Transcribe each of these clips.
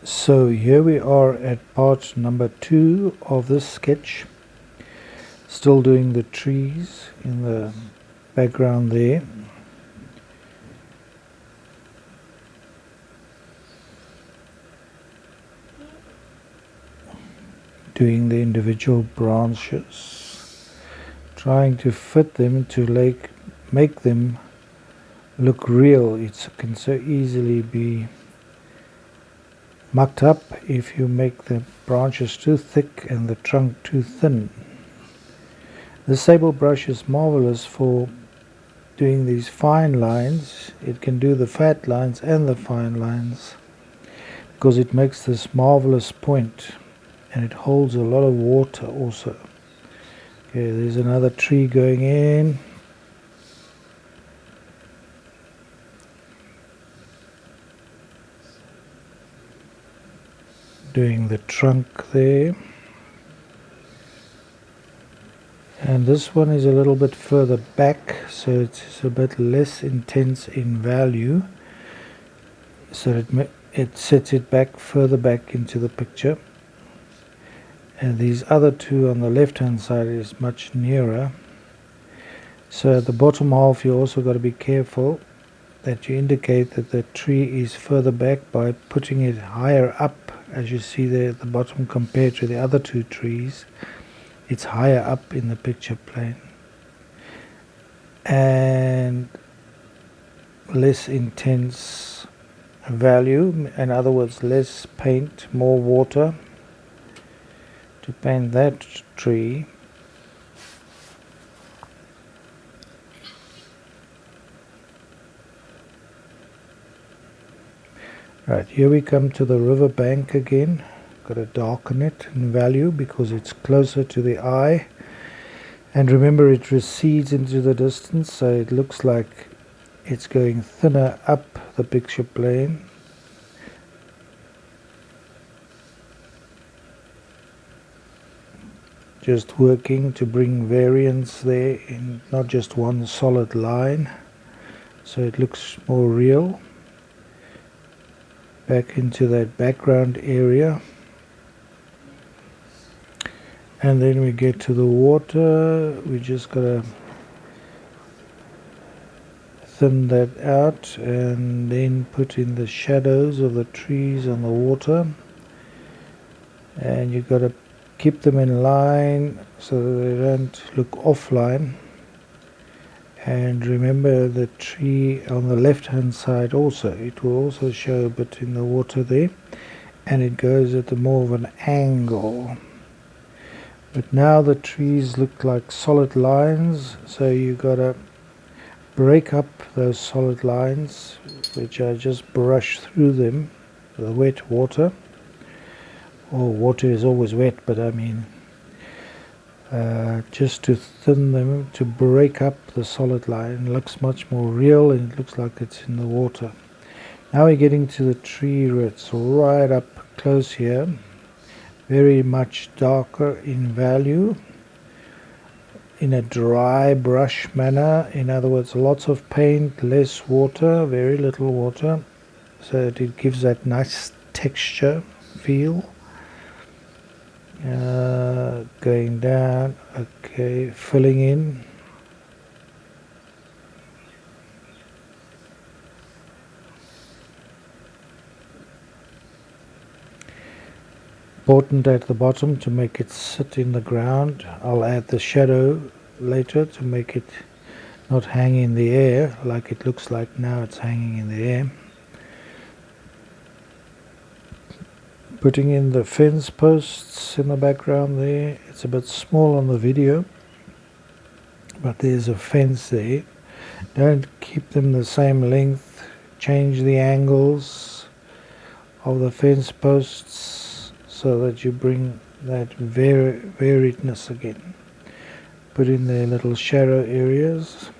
So here we are at part number 2 of this sketch, still doing the trees in the background there. Doing the individual branches, trying to fit them to make them look real. It can so easily be mucked up if you make the branches too thick and the trunk too thin. The sable brush is marvelous for doing these fine lines. It can do the fat lines and the fine lines because it makes this marvelous point, and it holds a lot of water also. Okay, there's another tree going in. Doing the trunk there. And this one is a little bit further back, so it's a bit less intense in value, so it sets it back further back into the picture. And these other two on the left hand side is much nearer. So at the bottom half you also got to be careful that you indicate that the tree is further back by putting it higher up, as you see there at the bottom compared to the other two trees. It's higher up in the picture plane and less intense value, in other words less paint, more water to paint that tree. Right, here we come to the river bank again. Got to darken it in value because it's closer to the eye, and remember it recedes into the distance, so it looks like it's going thinner up the picture plane. Just working to bring variance there in not just one solid line, so it looks more real. Back into that background area. And then we get to the water. We just gotta thin that out and then put in the shadows of the trees on the water. And you gotta keep them in line so that they don't look offline. And remember the tree on the left hand side also, it will also show a bit in the water there, and it goes at more of an angle. But now the trees look like solid lines, so you gotta break up those solid lines, which I just brush through them with wet water. Oh, water is always wet, but I mean just to thin them, to break up the solid line. It looks much more real and it looks like it's in the water. Now we're getting to the tree roots right up close here, very much darker in value, in a dry brush manner. In other words, lots of paint, less water, very little water, so that it gives that nice texture feel. Going down, okay, filling in. Important at the bottom to make it sit in the ground. I'll add the shadow later to make it not hang in the air like it looks like now it's hanging in the air. Putting in the fence posts in the background there. It's a bit small on the video, but there's a fence there. Don't keep them the same length. Change the angles of the fence posts so that you bring that variedness again. Put in the little shadow areas.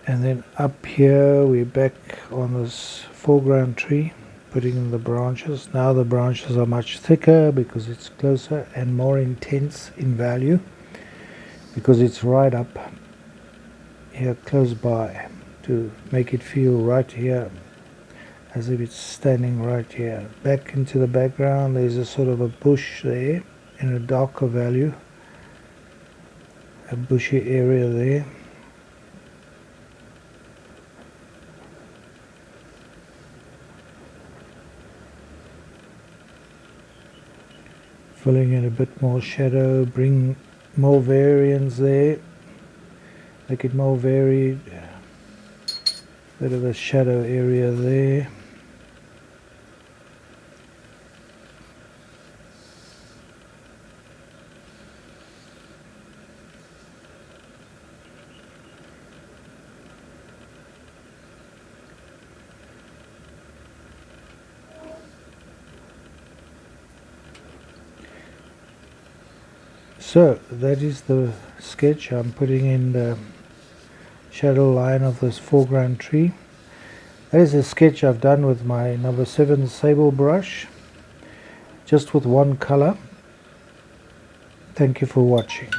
And then up here we're back on this foreground tree, putting in the branches. Now the branches are much thicker because it's closer and more intense in value, because it's right up here close by, to make it feel right here as if it's standing right here. Back into the background, there's a sort of a bush there in a darker value, a bushy area there. Filling in a bit more shadow, bring more variance there, make it more varied. Bit of a shadow area there. So that is the sketch. I'm putting in the shadow line of this foreground tree. That is a sketch I've done with my number 7 sable brush, just with one color. Thank you for watching.